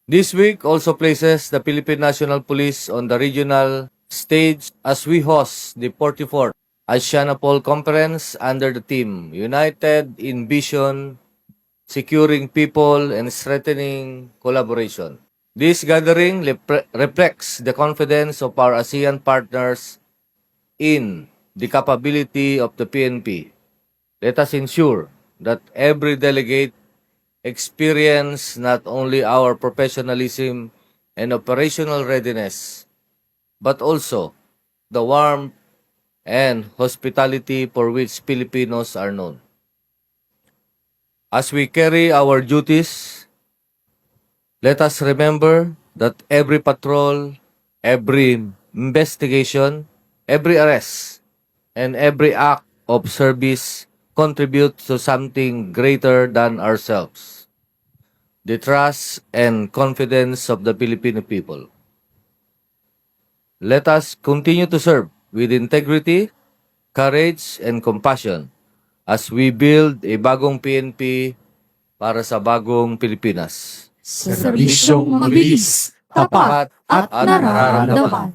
This week also places the Philippine National Police on the regional stage as we host the 44th ASEANAPOL Conference under the theme United in Vision, Securing People and Strengthening Collaboration. This gathering reflects the confidence of our ASEAN partners in the capability of the PNP. Let us ensure that every delegate experience not only our professionalism and operational readiness, but also the warmth and hospitality for which Filipinos are known. As we carry our duties, let us remember that every patrol, every investigation, every arrest, and every act of service contributes to something greater than ourselves: the trust and confidence of the Filipino people. Let us continue to serve with integrity, courage, and compassion as we build a bagong PNP para sa bagong Pilipinas. Serbisyong mabilis, tapat at nararamdaman.